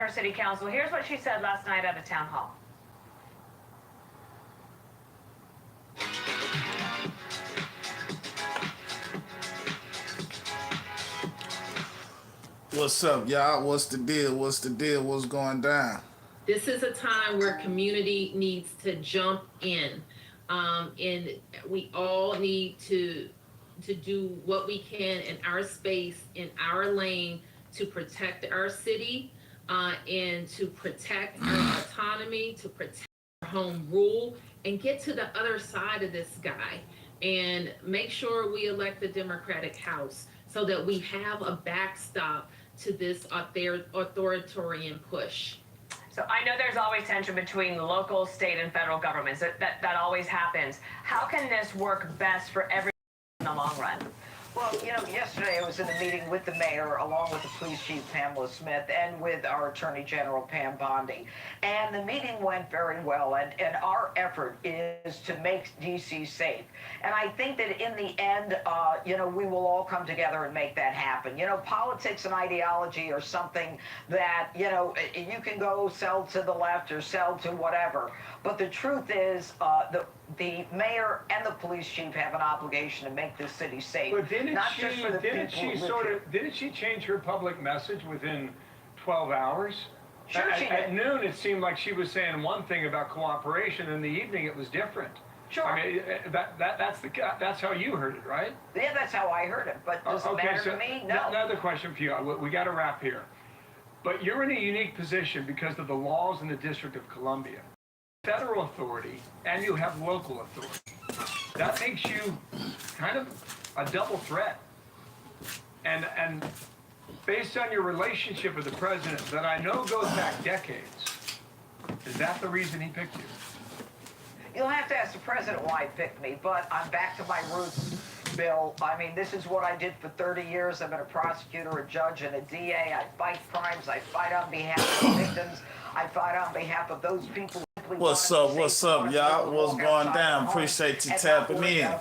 Her city council. Here's what she said last night at a town hall. What's up, y'all? What's the deal? What's the deal? What's going down? This is a time where community needs to jump in, and we all need to do what we can in our space, in our lane, to protect our city, and to protect our autonomy, to protect our home rule, and get to the other side of this guy, and make sure we elect the Democratic House so that we have a backstop to this authoritarian push. So I know there's always tension between the local, state, and federal governments. That always happens. How can this work best for everyone in the long run? Well, you know, yesterday I was in a meeting with the mayor, along with the police chief, Pamela Smith, and with our attorney general, Pam Bondi. And the meeting went very well, and our effort is to make D.C. safe. And I think that in the end, you know, we will all come together and make that happen. You know, politics and ideology are something that, you know, you can go sell to the left or sell to whatever. But the truth is, the mayor and the police chief have an obligation to make this city safe. But didn't she change her public message within 12 hours? Sure, she did. At noon, it seemed like she was saying one thing about cooperation. In the evening, it was different. Sure. I mean, that's how you heard it, right? Yeah, that's how I heard it. But does it matter to me? No. Another question for you. We got to wrap here. But you're in a unique position because of the laws in the District of Columbia. Federal authority, and you have local authority. That makes you kind of a double threat. And based on your relationship with the president, that I know goes back decades, is that the reason he picked you? You'll have to ask the president why he picked me, but I'm back to my roots, Bill. I mean, this is what I did for 30 years. I've been a prosecutor, a judge, and a DA. I fight crimes. I fight on behalf of victims. I fight on behalf of those people. What's up, y'all? What's going down? Appreciate you tapping in.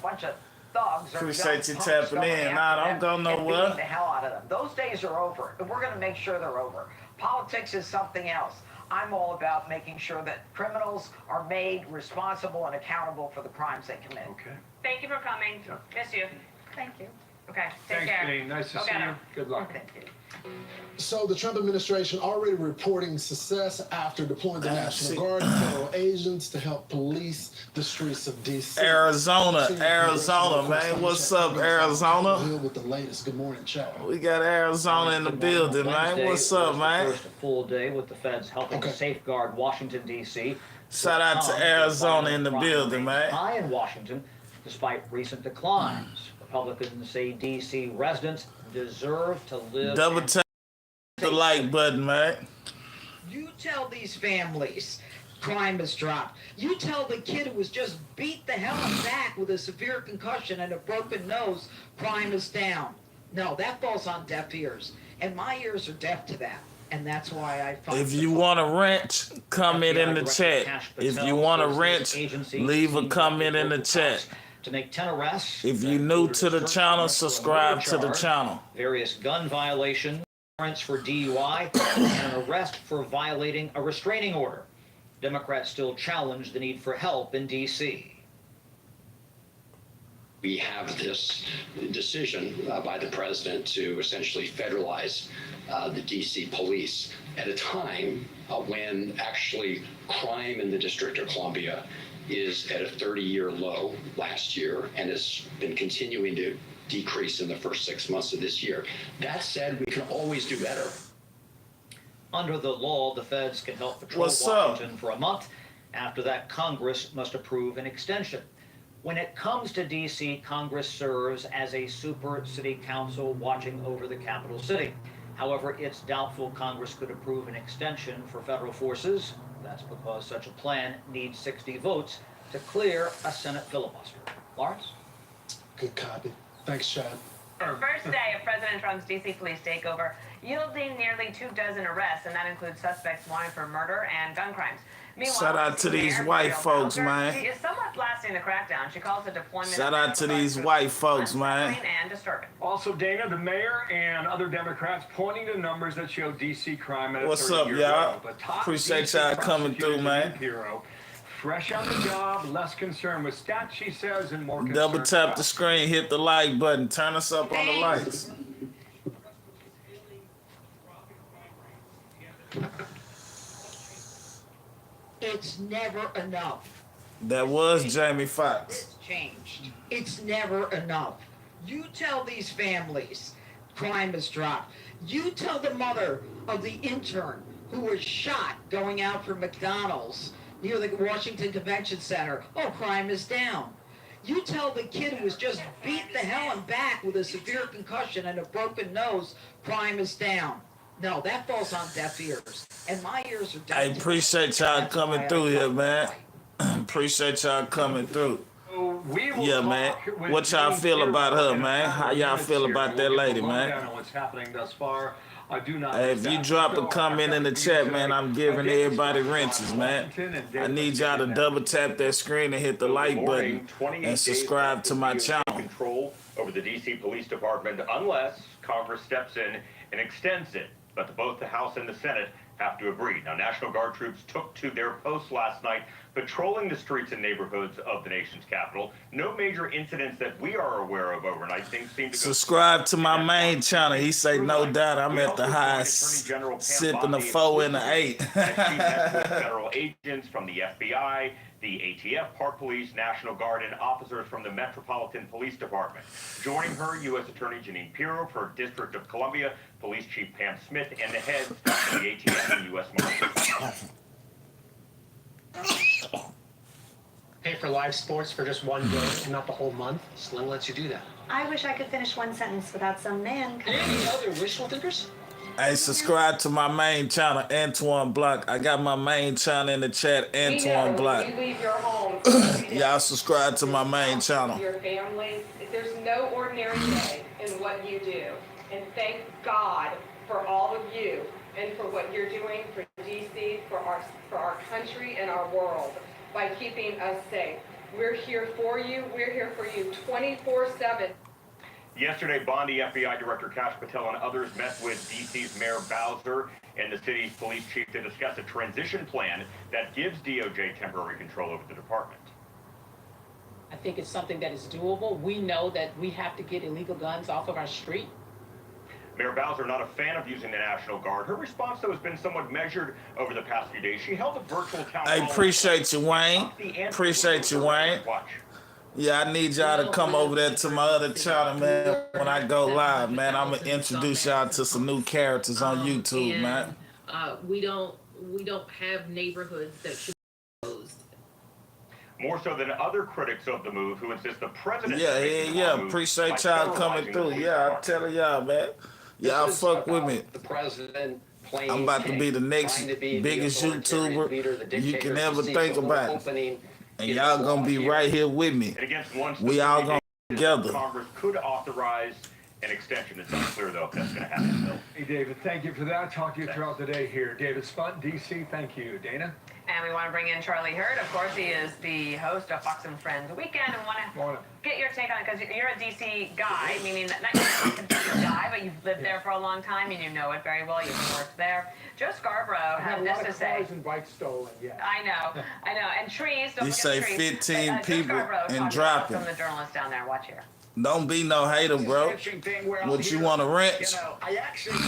Appreciate you tapping in. Nah, don't go nowhere. The hell out of them. Those days are over, and we're going to make sure they're over. Politics is something else. I'm all about making sure that criminals are made responsible and accountable for the crimes they commit. Okay. Thank you for coming. Yeah. Miss you. Thank you. Okay, take Thanks, care. Dean. Nice to Go see get you. her. Good luck. Thank you. So the Trump administration already reporting success after deploying the National Guard and federal agents to help police the streets of D.C. Arizona, man. What's up, Arizona? With the latest. Good morning, Chad. We got Arizona in the building, man. What's up, man? First full day with the feds helping safeguard Washington, D.C. Shout out to Arizona in the building, man. High in Washington, despite recent declines. Republicans say D.C. residents deserve to live. Double tap the like button, man. You tell these families crime has dropped. You tell the kid who was just beat the hell out back with a severe concussion and a broken nose, crime is down. No, that falls on deaf ears. And my ears are deaf to that. And that's why I find If you want a wrench, comment in the chat. If you want a wrench, leave a comment in the chat. To make 10 arrests. If you're new to the channel, subscribe to the channel. Various gun violations, warrants for DUI, and an arrest for violating a restraining order. Democrats still challenge the need for help in D.C. We have this decision by the president to essentially federalize the D.C. police at a time when actually crime in the District of Columbia is at a 30-year low last year and has been continuing to decrease in the first 6 months of this year. That said, we can always do better. Under the law, the feds can help patrol Washington for a month. After that, Congress must approve an extension. When it comes to D.C., Congress serves as a super city council watching over the capital city. However, it's doubtful Congress could approve an extension for federal forces. That's because such a plan needs 60 votes to clear a Senate filibuster. Lawrence? Good copy. Thanks, Chad. The first day of President Trump's D.C. police takeover yielding nearly 24 arrests, and that includes suspects wanted for murder and gun crimes. Meanwhile, Shout out to these white folks, man. She is somewhat blasting the crackdown. She calls the deployment. Shout out to these white folks, man. And disturbing. Also, Dana, the mayor and other Democrats pointing to numbers that show D.C. crime at a What's up, 30-year y'all? low. But top Appreciate DC y'all coming through, man. Hero, fresh out the job, less concerned with stats, she says, and more concerned. Double tap the screen, hit the like button, turn us up on the lights. It's never enough. That was Jamie Foxx. It's changed. It's never enough. You tell these families crime has dropped. You tell the mother of the intern who was shot going out from McDonald's near the Washington Convention Center, oh, crime is down. You tell the kid who was just beat the hell and back with a severe concussion and a broken nose, crime is down. No, that falls on deaf ears. And my ears are deaf. I appreciate y'all coming through here, man. Appreciate y'all coming through. Yeah, man. What y'all feel about her, man? How y'all feel about that lady, man? What's happening thus far? I do not. Hey, if you drop a comment in the chat, man, I'm giving everybody wrenches, man. I need y'all to double tap that screen and hit the like button and subscribe to my channel. Control over the D.C. Police Department unless Congress steps in and extends it. But both the House and the Senate have to agree. Now, National Guard troops took to their posts last night, patrolling the streets and neighborhoods of the nation's capital. No major incidents that we are aware of overnight. Things seem to go. Subscribe to my main channel. He say, no doubt, I'm at the highest, sipping the 4 and the 8. Federal agents from the FBI, the ATF, Park Police, National Guard, and officers from the Metropolitan Police Department. Joining her, U.S. Attorney Jeanine Pirro for District of Columbia, Police Chief Pam Smith, and the heads of the ATF and U.S. Marshals. Pay for live sports for just one day and not the whole month. Sling lets you do that. I wish I could finish one sentence without some man. Any other wishful thinkers? Hey, subscribe to my main channel, Antoine Block. I got my main channel in the chat, Antoine Block. You leave your home. Y'all subscribe to my main channel. Your family. There's no ordinary day in what you do. And thank God for all of you and for what you're doing for DC, for our country and our world by keeping us safe. We're here for you. We're here for you 24/7. Yesterday, Bondi FBI Director Kash Patel and others met with D.C.'s Mayor Bowser and the city's police chief to discuss a transition plan that gives DOJ temporary control over the department. I think it's something that is doable. We know that we have to get illegal guns off of our street. Mayor Bowser not a fan of using the National Guard. Her response, though, has been somewhat measured over the past few days. She held a virtual town hall. I appreciate you, Wayne. Appreciate you, Wayne. Yeah, I need y'all to come over there to my other channel, man. When I go live, man, I'm gonna introduce y'all to some new characters on YouTube, man. We don't have neighborhoods that should be closed. More so than other critics of the move who insist the president. Yeah. Appreciate y'all coming through. Yeah, I'm telling y'all, man. Y'all fuck with me. The president I'm about to be the next biggest YouTuber you can ever think about. And y'all gonna be right here with me. We all gonna be together. Congress could authorize an extension. It's unclear, though, if that's going to happen, Bill. Hey, David, thank you for that. Talk to you throughout the day here. David Spunt, D.C., thank you. Dana? And we want to bring in Charlie Hurd. Of course, he is the host of Fox and Friends Weekend, and want to get your take on it, because you're a D.C. guy, meaning that not you're a D.C. guy, but you've lived there for a long time, and you know it very well. You've worked there. Joe Scarborough had this to say. Cars and bikes stolen, yeah. I know. And trees, don't You forget say trees. 15 people and dropping. From the journalist down there. Watch here. Don't be no hater, bro. What you want to wrench? You know, I actually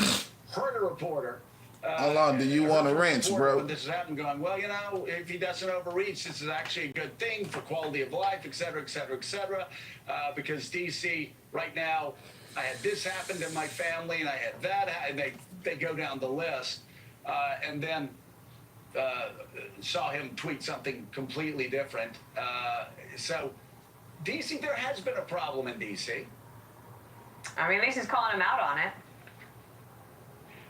heard a reporter. How long do you want to wrench, bro? When this has happened, going, well, you know, if he doesn't overreach, this is actually a good thing for quality of life, et cetera, et cetera, et cetera. Because D.C. right now, I had this happen to my family, and I had that, and they go down the list, and then saw him tweet something completely different. So. D.C., there has been a problem in D.C. I mean, at least he's calling him out on it.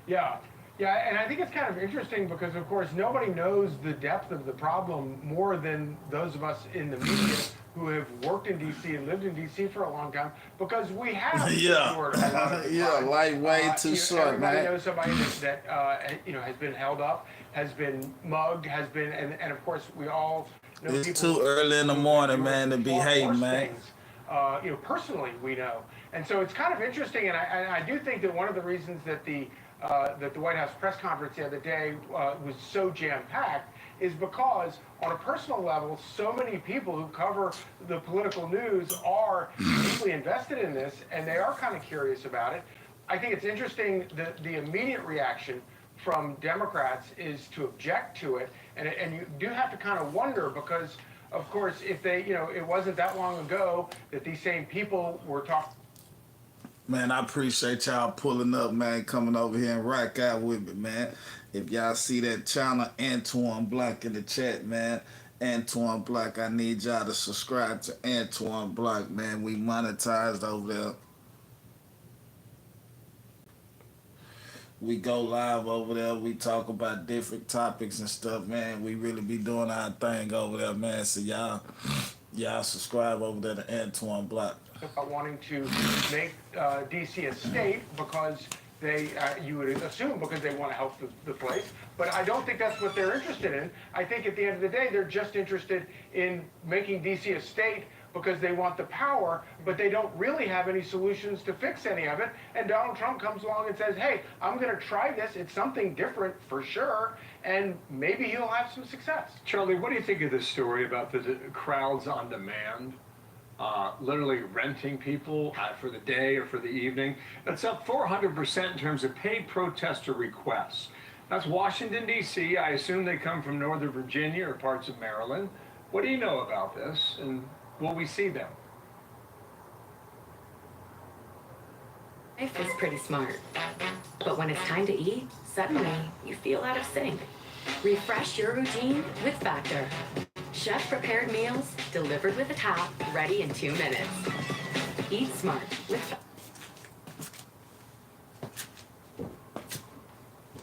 Yeah, and I think it's kind of interesting because, of course, nobody knows the depth of the problem more than those of us in the media who have worked in D.C. and lived in D.C. for a long time, because we have Yeah. endured a lot of Yeah, crime. lightweight too short, everybody man. knows somebody that has been held up, has been mugged, has been, and of course we all know It's people too early in the morning, man, to be far hating, worse man. things. Personally, we know, and so it's kind of interesting, and I do think that one of the reasons that the White House press conference the other day was so jam-packed is because, on a personal level, so many people who cover the political news are deeply invested in this, and they are kind of curious about it. I think it's interesting that the immediate reaction from Democrats is to object to it, and you do have to kind of wonder, because, of course, if they, it wasn't that long ago that these same people were talking. Man, I appreciate y'all pulling up, man, coming over here and rock out with me, man. If y'all see that channel, Antoine Black in the chat, man. Antoine Black, I need y'all to subscribe to Antoine Black, man. We monetized over there. We go live over there. We talk about different topics and stuff, man. We really be doing our thing over there, man. So y'all subscribe over there to Antoine Black. About wanting to make D.C. a state because you would assume because they want to help the place. But I don't think that's what they're interested in. I think at the end of the day, they're just interested in making D.C. a state because they want the power, but they don't really have any solutions to fix any of it. And Donald Trump comes along and says, hey, I'm going to try this. It's something different for sure, and maybe he'll have some success. Charlie, what do you think of this story about the crowds on demand? Literally renting people for the day or for the evening. That's up 400% in terms of paid protester requests. That's Washington, D.C. I assume they come from Northern Virginia or parts of Maryland. What do you know about this, and will we see them? Life is pretty smart. But when it's time to eat, suddenly you feel out of sync. Refresh your routine with Factor. Chef-prepared meals delivered with a tap, ready in 2 minutes. Eat smart with Factor.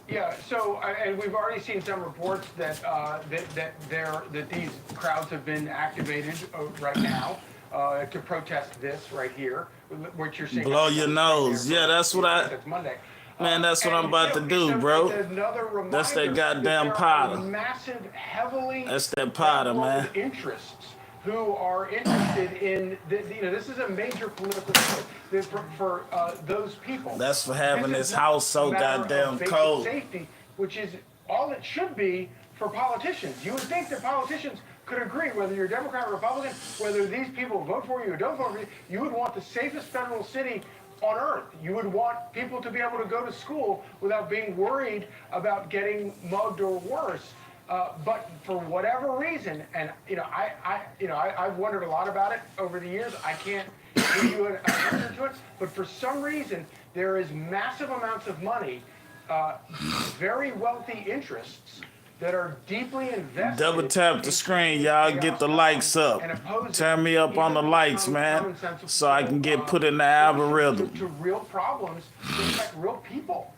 Yeah, so and we've already seen some reports that these crowds have been activated right now to protest this right here, what you're saying. Blow your nose. Yeah, that's what That's Monday. Man, that's what I'm about to do, bro. That's that goddamn powder. Massive, heavily That's that powder, man. Interests who are interested in, this is a major political issue for those people. That's for having this house so goddamn cold. Safety, which is all it should be for politicians. You would think that politicians could agree, whether you're Democrat or Republican, whether these people vote for you or don't vote for you, you would want the safest federal city on earth. You would want people to be able to go to school without being worried about getting mugged or worse. But for whatever reason, and I've wondered a lot about it over the years. I can't give you an answer to it, but for some reason there is massive amounts of money, very wealthy interests that are deeply invested. Double tap the screen, y'all. Get the likes up. Turn me up on the likes, man, so I can get put in the algorithm. To real problems that affect real people.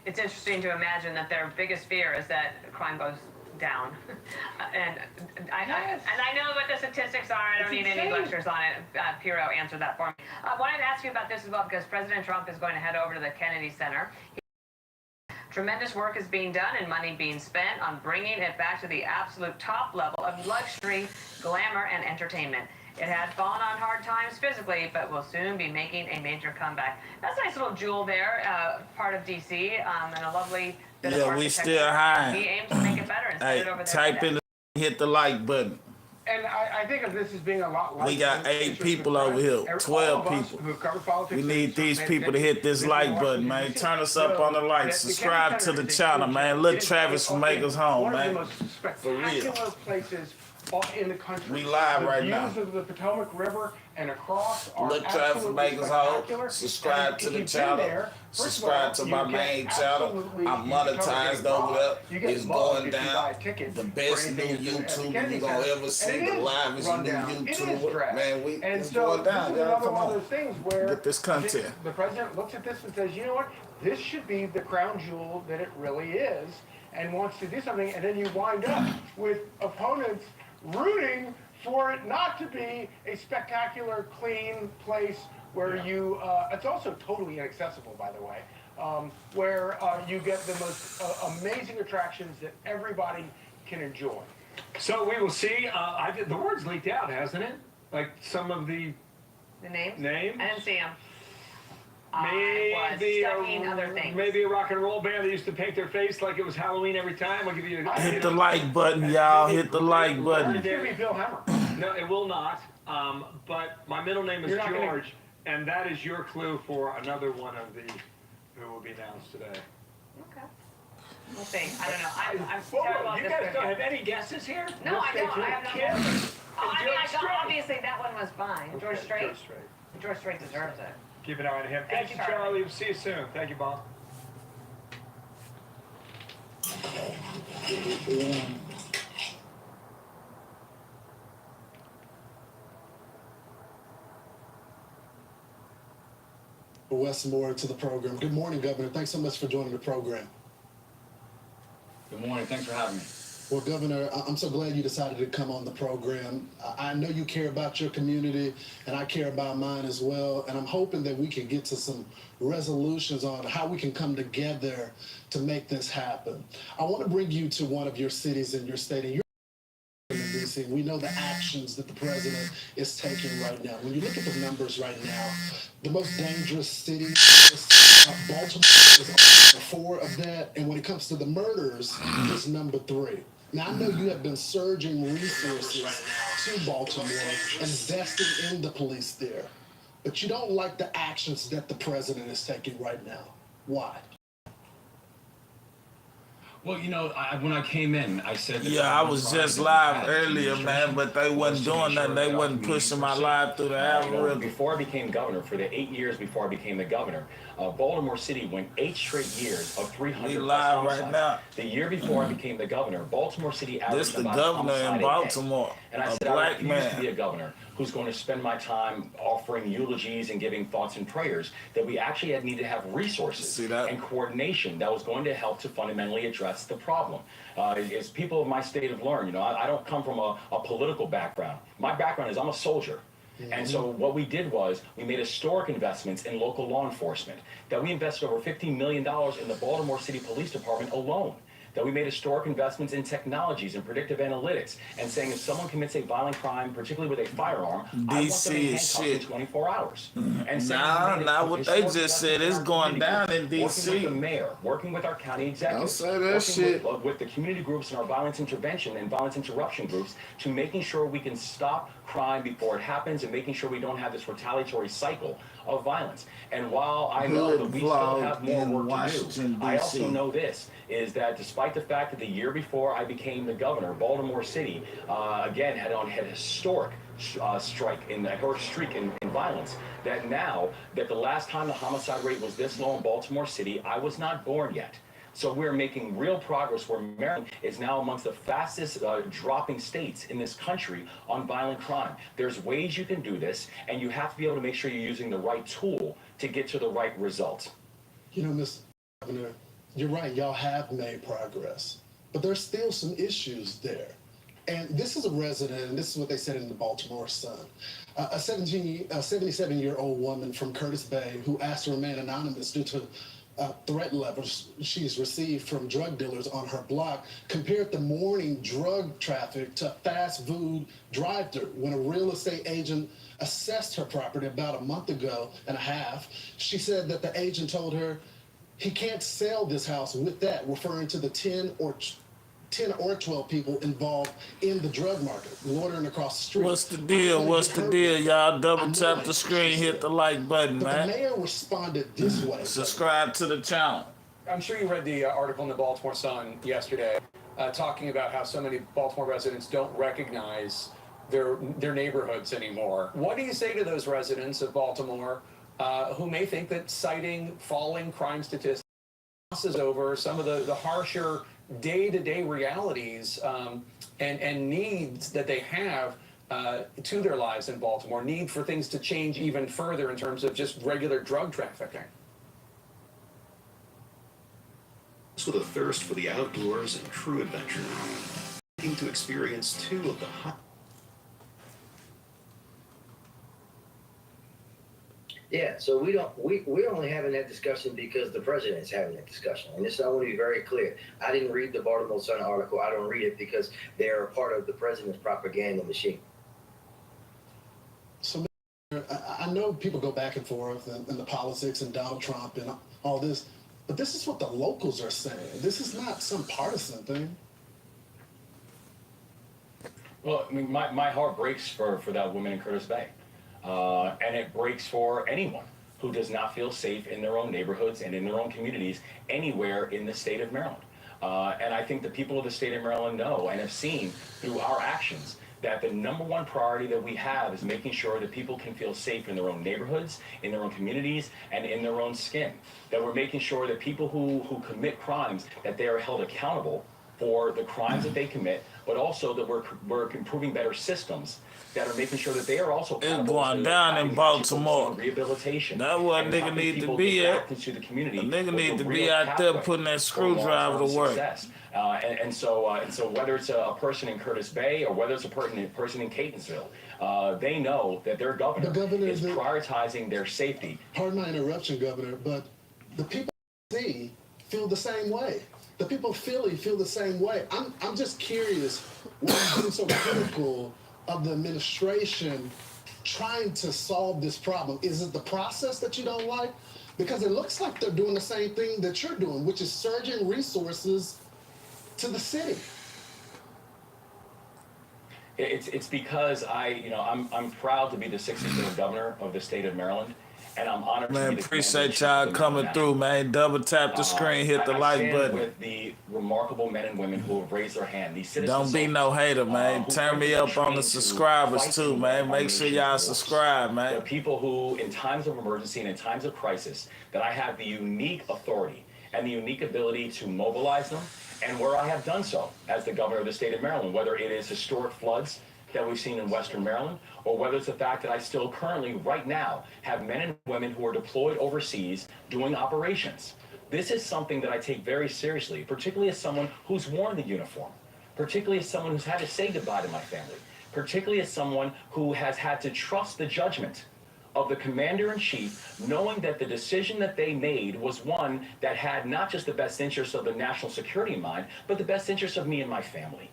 It's interesting to imagine that their biggest fear is that crime goes down. and I know what the statistics are. I don't need any lectures on it. Piro answered that for me. I wanted to ask you about this as well, because President Trump is going to head over to the Kennedy Center. Tremendous work is being done and money being spent on bringing it back to the absolute top level of luxury, glamour, and entertainment. It had fallen on hard times physically, but will soon be making a major comeback. That's a nice little jewel there, part of D.C., and a lovely bit of architecture. We still high. He aims to make it better and set it over there. Type in hit the like button. And I think of this as being a lot like... We got 8 people over here, 12 people. We need these people to hit this like button, man. Turn us up on the likes. Subscribe to the channel, man. Let Travis from Make Us Home, man. One of the most For real. spectacular places in the country. We live right now. The views of the Potomac River and across are Look, Travis from Make Us Home. Subscribe to the channel. Subscribe to my main channel. I'm monetized over there. It's going down. The best new YouTuber you gonna ever see. The livest new YouTuber. Man, it's going down. Come on. Get this content. The president looks at this and says, you know what? This should be the crown jewel that it really is, and wants to do something, and then you wind up with opponents rooting for it not to be a spectacular, clean place where you, it's also totally inaccessible, by the way, where you get the most amazing attractions that everybody can enjoy. So we will see. The word's leaked out, hasn't it? Like some of the names? Names? I didn't see them. Maybe other things. Maybe a rock and roll band that used to paint their face like it was Halloween every time. I'll give you Hit the like button, y'all. Hit the like button. It's going to be Bill Hemmer. No, it will not. But my middle name is George, and that is your clue for another one of the who will be announced today. Okay. We'll see. I don't know. I'm Whoa, terrible at you this guys one. don't have any guesses here? No, I don't. I have no guesses. Oh, I mean, George Strait. obviously that one was fine. George Strait? George Strait deserves it. Keep an eye on him. Thanks, Thank you, Charlie. We'll see you soon. Thank you, Bob. Westmore to the program. Good morning, Governor. Thanks so much for joining the program. Good morning. Thanks for having me. Well, Governor, I'm so glad you decided to come on the program. I know you care about your community, and I care about mine as well. And I'm hoping that we can get to some resolutions on how we can come together to make this happen. I want to bring you to one of your cities in your state. And DC. We know the actions that the president is taking right now. When you look at the numbers right now, the most dangerous city, Baltimore is number 4 of that. And when it comes to the murders, it's number 3. Now, I know you have been surging resources to Baltimore, investing in the police there, but you don't like the actions that the president is taking right now. Why? Well, you know, when I came in, I said... Yeah, I was just live earlier, man, but they wasn't doing nothing. They wasn't pushing my live through the algorithm. Before I became governor, for the 8 years before I became the governor, Baltimore City went 8 straight years of 300 We live right now. The year before I became the governor, Baltimore City averaged This the about governor in homicide a day. Baltimore, And I a said, I black refuse to man. be a governor who's going to spend my time offering eulogies and giving thoughts and prayers, that we actually need to have resources and coordination that was going to help to fundamentally address the problem. As people of my state have learned, you know, I don't come from a political background. My background is I'm a soldier. And so what we did was we made historic investments in local law enforcement, that we invested over $15 million in the Baltimore City Police Department alone, that we made historic investments in technologies and predictive analytics, and saying if someone commits a violent crime, particularly with a firearm, I want them in handcuffs in 24 hours. And Nah, what they just said is going down in Working D.C. with the mayor, working with our county executives, Don't say that shit. with the community groups and our violence intervention and violence interruption groups, to making sure we can stop crime before it happens and making sure we don't have this retaliatory cycle of violence. And while I know that we still have more work to do, I also know this, is that despite the fact that the year before I became the governor, Baltimore City, again, had a historic streak in violence, that now, that the last time the homicide rate was this low in Baltimore City, I was not born yet. So we're making real progress where Maryland is now amongst the fastest dropping states in this country on violent crime. There's ways you can do this, and you have to be able to make sure you're using the right tool to get to the right result. You know, Mr. Governor, you're right, y'all have made progress, but there's still some issues there. And this is a resident, and this is what they said in the Baltimore Sun. A 77-year-old woman from Curtis Bay who asked to remain anonymous due to threat levels she's received from drug dealers on her block compared the morning drug traffic to fast food drive-thru. When a real estate agent assessed her property about a month ago and a half, she said that the agent told her he can't sell this house with that, referring to the 10 or 12 people involved in the drug market, loitering across the street. What's the deal? What's the deal, y'all? Double tap the screen, hit the like button, man. The mayor responded this way. Subscribe to the channel. I'm sure you read the article in the Baltimore Sun yesterday talking about how so many Baltimore residents don't recognize their neighborhoods anymore. What do you say to those residents of Baltimore who may think that citing falling crime statistics crosses over some of the harsher day-to-day realities and needs that they have to their lives in Baltimore, need for things to change even further in terms of just regular drug trafficking? With a thirst for the outdoors and true adventure, looking to experience 2 of the hot Yeah, so we're only having that discussion because the president's having that discussion. And this, I want to be very clear. I didn't read the Baltimore Sun article. I don't read it because they're a part of the president's propaganda machine. So I know people go back and forth and the politics and Donald Trump and all this, but this is what the locals are saying. This is not some partisan thing. Well, I mean, my heart breaks for that woman in Curtis Bay. And it breaks for anyone who does not feel safe in their own neighborhoods and in their own communities anywhere in the state of Maryland. And I think the people of the state of Maryland know and have seen through our actions that the number one priority that we have is making sure that people can feel safe in their own neighborhoods, in their own communities, and in their own skin. That we're making sure that people who commit crimes, that they are held accountable for the crimes that they commit, but also that we're improving better systems that are making sure that they are also it's going down in Baltimore. Rehabilitation. That's what a nigga need to be at. Into the community. A nigga need to be out there putting that screwdriver to work. And so whether it's a person in Curtis Bay or whether it's a person in Catonsville, they know that their governor is prioritizing their safety. Pardon my interruption, Governor, but the people of D.C. feel the same way. The people of Philly feel the same way. I'm just curious why you're being so critical of the administration trying to solve this problem. Is it the process that you don't like? Because it looks like they're doing the same thing that you're doing, which is surging resources to the city. It's because I'm proud to be the 63rd governor of the state of Maryland. And I'm honored to be the appreciate y'all coming through, man. Double tap the screen, hit the like button. With the remarkable men and women who have raised their hand. These citizens don't be no hater, man. Turn me up on the subscribers too, man. Make sure y'all subscribe, man. The people who, in times of emergency and in times of crisis, that I have the unique authority and the unique ability to mobilize them, and where I have done so as the governor of the state of Maryland, whether it is historic floods that we've seen in Western Maryland, or whether it's the fact that I still currently, right now, have men and women who are deployed overseas doing operations. This is something that I take very seriously, particularly as someone who's worn the uniform, particularly as someone who's had to say goodbye to my family, particularly as someone who has had to trust the judgment of the commander-in-chief, knowing that the decision that they made was one that had not just the best interests of the national security in mind, but the best interests of me and my family.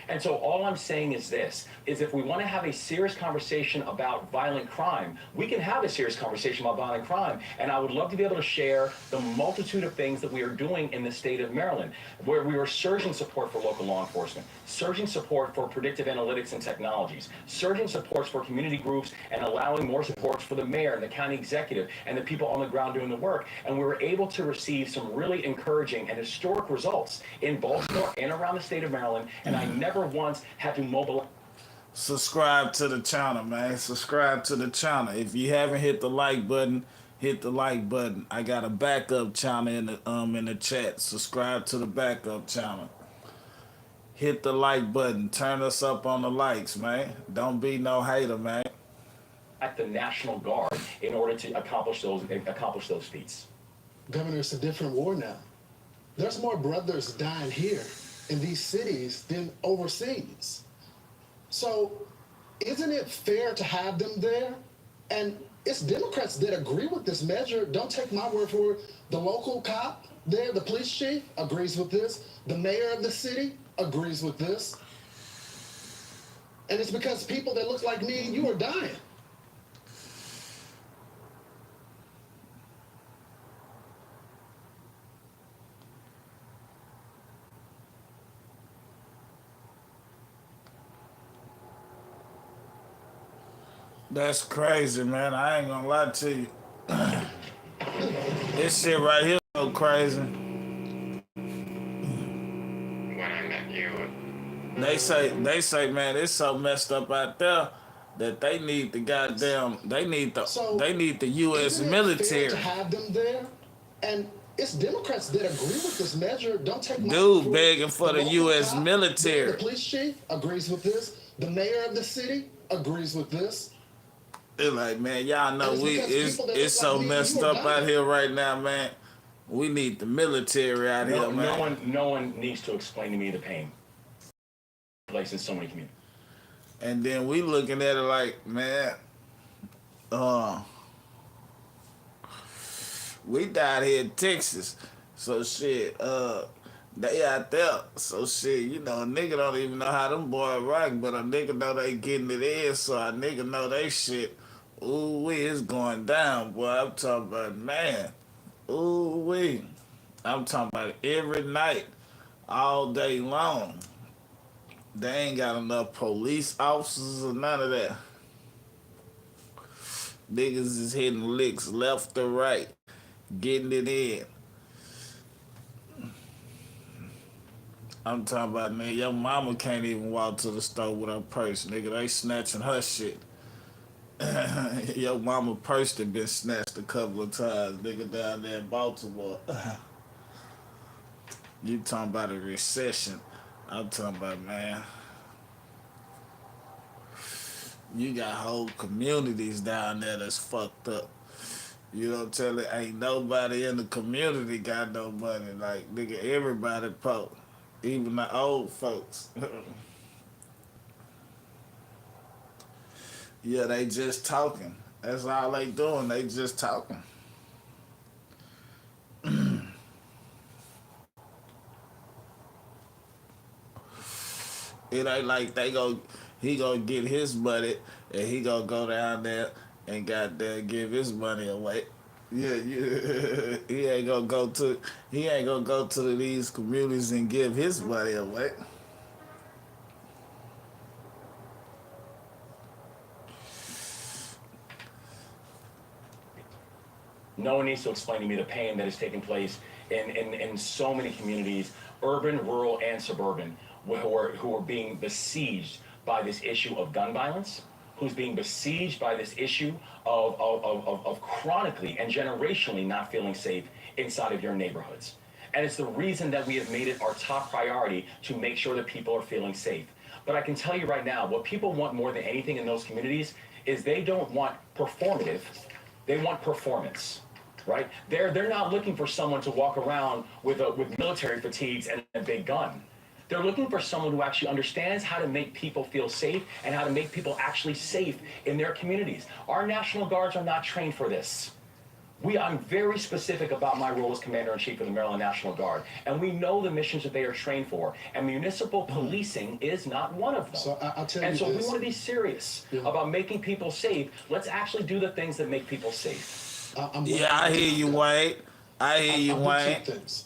And so all I'm saying is this, is if we want to have a serious conversation about violent crime, we can have a serious conversation about violent crime. And I would love to be able to share the multitude of things that we are doing in the state of Maryland, where we are surging support for local law enforcement, surging support for predictive analytics and technologies, surging supports for community groups, and allowing more supports for the mayor and the county executive and the people on the ground doing the work. And we were able to receive some really encouraging and historic results in Baltimore and around the state of Maryland. And I never once had to mobilize. Subscribe to the channel, man. Subscribe to the channel. If you haven't hit the like button, hit the like button. I got a backup channel in the chat. Subscribe to the backup channel. Hit the like button. Turn us up on the likes, man. Don't be no hater, man. At the National Guard in order to accomplish those feats. Governor, it's a different war now. There's more brothers dying here in these cities than overseas. So isn't it fair to have them there? And it's Democrats that agree with this measure. Don't take my word for it. The local cop there, the police chief, agrees with this. The mayor of the city agrees with this. And it's because people that look like me and you are dying. That's crazy, man. I ain't gonna lie to you. This shit right here so crazy. When I met you. They say, man, it's so messed up out there that they need the goddamn, they need the U.S. military. To have them there, and it's Democrats that agree with this measure. Don't take my dude begging for the U.S. military. The police chief agrees with this. The mayor of the city agrees with this. They're like, man, y'all know it's so messed up out here right now, man. We need the military out here, man. No one needs to explain to me the pain. Place in so many communities. And then we looking at it like, man, We down here in Texas. So shit, they out there. So shit, you know, a nigga don't even know how them boys rock, but a nigga know they getting it in, so a nigga know they shit. Ooh wee, it's going down, boy. I'm talking about, man. Ooh wee. I'm talking about every night, all day long. They ain't got enough police officers or none of that. Niggas is hitting licks left or right, getting it in. I'm talking about, man, your mama can't even walk to the store with her purse, nigga. They snatching her shit. Your mama purse done been snatched a couple of times, nigga, down there in Baltimore. You talking about a recession. I'm talking about, man, you got whole communities down there that's fucked up. You know what I'm telling you? Ain't nobody in the community got no money. Like, nigga, everybody poor. Even the old folks. Yeah, they just talking. That's all they doing. They just talking. It ain't like he gonna get his money and he gonna go down there and goddamn give his money away. Yeah, he ain't gonna go to these communities and give his money away. No one needs to explain to me the pain that is taking place in so many communities, urban, rural, and suburban, who are being besieged by this issue of gun violence, who's being besieged by this issue of chronically and generationally not feeling safe inside of your neighborhoods. And it's the reason that we have made it our top priority to make sure that people are feeling safe. But I can tell you right now, what people want more than anything in those communities is they don't want performative, they want performance. Right? They're not looking for someone to walk around with military fatigues and a big gun. They're looking for someone who actually understands how to make people feel safe and how to make people actually safe in their communities. Our National Guards are not trained for this. I'm very specific about my role as Commander-in-Chief of the Maryland National Guard, and we know the missions that they are trained for, and municipal policing is not one of them. So I'll tell and you so this. we want to be serious about making people safe. Let's actually do the things that make people safe. I hear you, Wade. I hear you, Wade. Two things.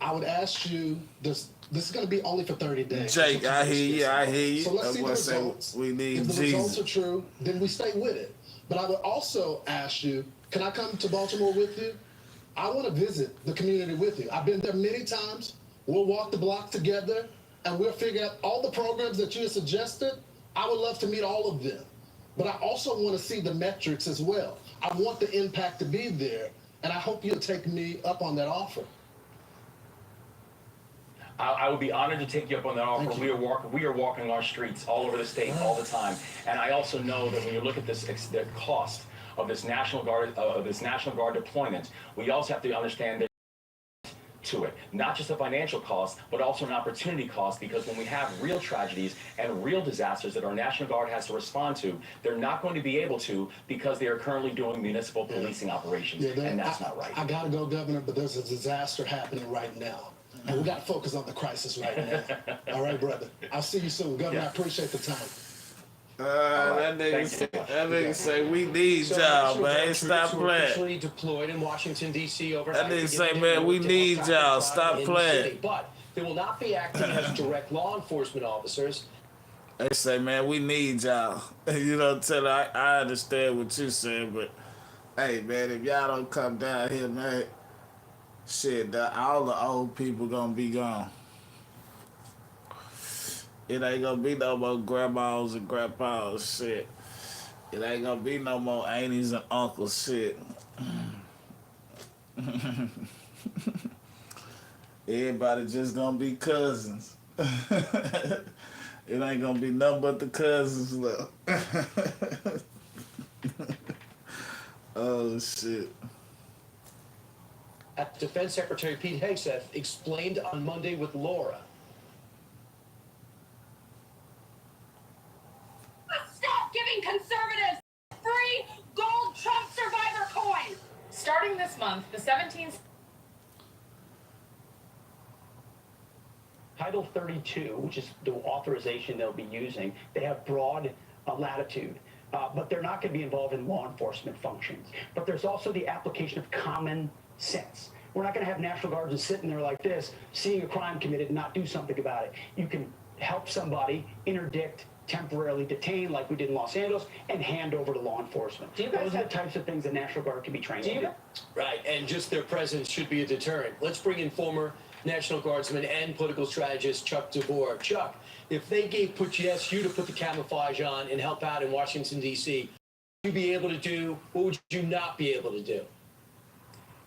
I would ask you, this is going to be only for 30 days. Jake, I hear you. So let's see the results. We need if the Jesus. results are true, then we stay with it. But I would also ask you, can I come to Baltimore with you? I want to visit the community with you. I've been there many times. We'll walk the block together, and we'll figure out all the programs that you have suggested. I would love to meet all of them. But I also want to see the metrics as well. I want the impact to be there, and I hope you'll take me up on that offer. I would be honored to take you up on that offer. We are walking our streets all over the state all the time, and I also know that when you look at the cost of this National Guard deployment, we also have to understand that to it, not just a financial cost, but also an opportunity cost, because when we have real tragedies and real disasters that our National Guard has to respond to, they're not going to be able to because they are currently doing municipal policing operations, and that's not right. I gotta go, Governor, but there's a disaster happening right now, and we gotta focus on the crisis right now. All right, brother. I'll see you soon, Governor. I appreciate the time. That nigga say we need y'all, man. Stop playing. Officially deployed in Washington D.C. overnight. That nigga say, man, we need y'all. Stop playing. But they will not be acting as direct law enforcement officers. They say, man, we need y'all. You know, I understand what you saying, but hey, man, if y'all don't come down here, man, shit, all the old people gonna be gone. It ain't gonna be no more grandmas and grandpas, shit. It ain't gonna be no more aunties and uncles, shit. Everybody just gonna be cousins. It ain't gonna be nothing but the cousins left. Oh, shit. Defense Secretary Pete Hegseth explained on Monday with Laura. Stop giving conservatives free gold Trump survivor coins! Starting this month, the 17 Title 32, which is the authorization they'll be using, they have broad latitude, but they're not going to be involved in law enforcement functions. But there's also the application of common sense. We're not going to have National Guardsmen sitting there like this, seeing a crime committed and not do something about it. You can help somebody, interdict, temporarily detain, like we did in Los Angeles, and hand over to law enforcement. Those are the types of things the National Guard can be trained to do. Right, and just their presence should be a deterrent. Let's bring in former National Guardsman and political strategist Chuck DeVore. Chuck, if they asked you to put the camouflage on and help out in Washington, D.C., what would you be able to do? What would you not be able to do?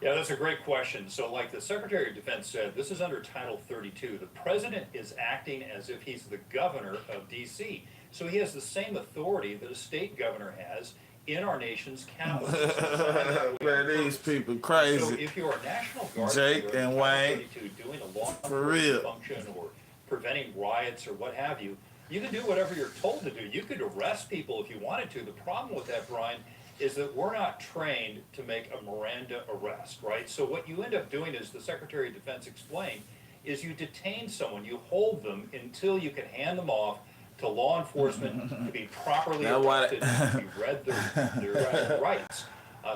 Yeah, that's a great question. So like the Secretary of Defense said, this is under Title 32. The president is acting as if he's the governor of D.C. So he has the same authority that a state governor has in our nation's capital. Man, these people crazy. So if you're a National Guard Jake and Wayne, doing a law for real function or preventing riots or what have you, you can do whatever you're told to do. You could arrest people if you wanted to. The problem with that, Brian, is that we're not trained to make a Miranda arrest, right? So what you end up doing, as the Secretary of Defense explained, is you detain someone, you hold them until you can hand them off to law enforcement to be properly arrested and to be read their rights.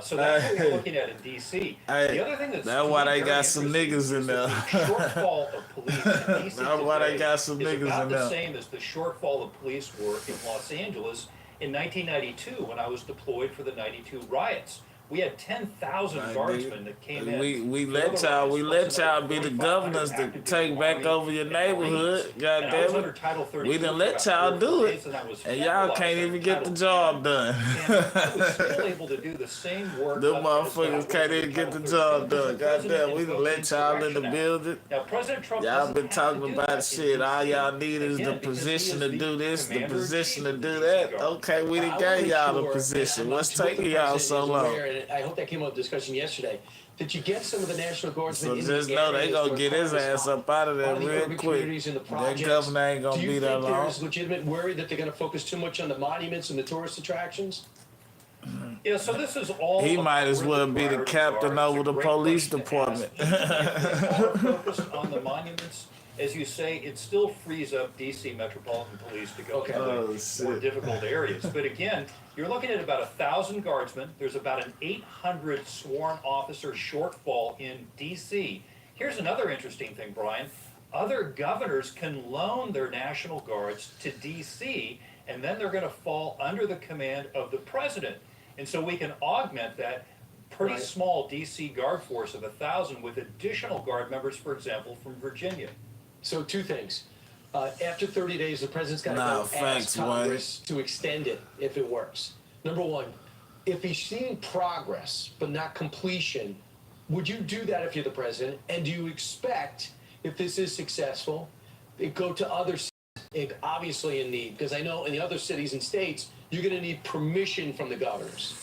So that's what we're looking at in D.C. The other thing that's why they got some niggas in there. The shortfall of police in D.C. That's why they got some niggas in there. It's about the same as the shortfall of police were in Los Angeles in 1992 when I was deployed for the 92 riots. We had 10,000 guardsmen that came in. We let y'all be the governors to take back over your neighborhood. God damn it. We didn't let y'all do it. And y'all can't even get the job done. I was still able to do the same work. Them motherfuckers can't even get the job done. God damn, we done let y'all in the building. Now, President Trump y'all been talking about shit. All y'all need is the position to do this, the position to do that. Okay, we done gave y'all the position. What's taking y'all so long? I hope that came up in discussion yesterday. Did you get some of the National Guardsmen? So just know they gonna get his ass up out of there real quick. That governor ain't gonna be that long. Do you think there's legitimate worry that they're gonna focus too much on the monuments and the tourist attractions? Yeah, so this is all. He might as well be the captain over the police department. Focused on the monuments, as you say, it still frees up D.C. Metropolitan Police to go to more difficult areas. But again, you're looking at about 1,000 guardsmen. There's about an 800 sworn officer shortfall in D.C. Here's another interesting thing, Brian. Other governors can loan their National Guards to D.C., and then they're going to fall under the command of the president. And so we can augment that pretty small D.C. Guard force of 1,000 with additional Guard members, for example, from Virginia. So two things. After 30 days, the president's got to go ask Congress to extend it if it works. Number one, if he's seeing progress but not completion, would you do that if you're the president? And do you expect, if this is successful, it go to other cities, obviously in need? Because I know in the other cities and states, you're going to need permission from the governors.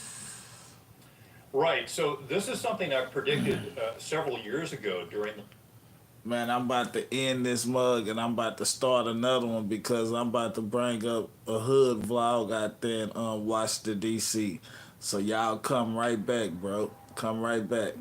Right. So this is something I predicted several years ago during the Man, I'm about to end this mug and I'm about to start another one because I'm about to bring up a hood vlog out there in Washington, D.C. So y'all come right back, bro. Come right back.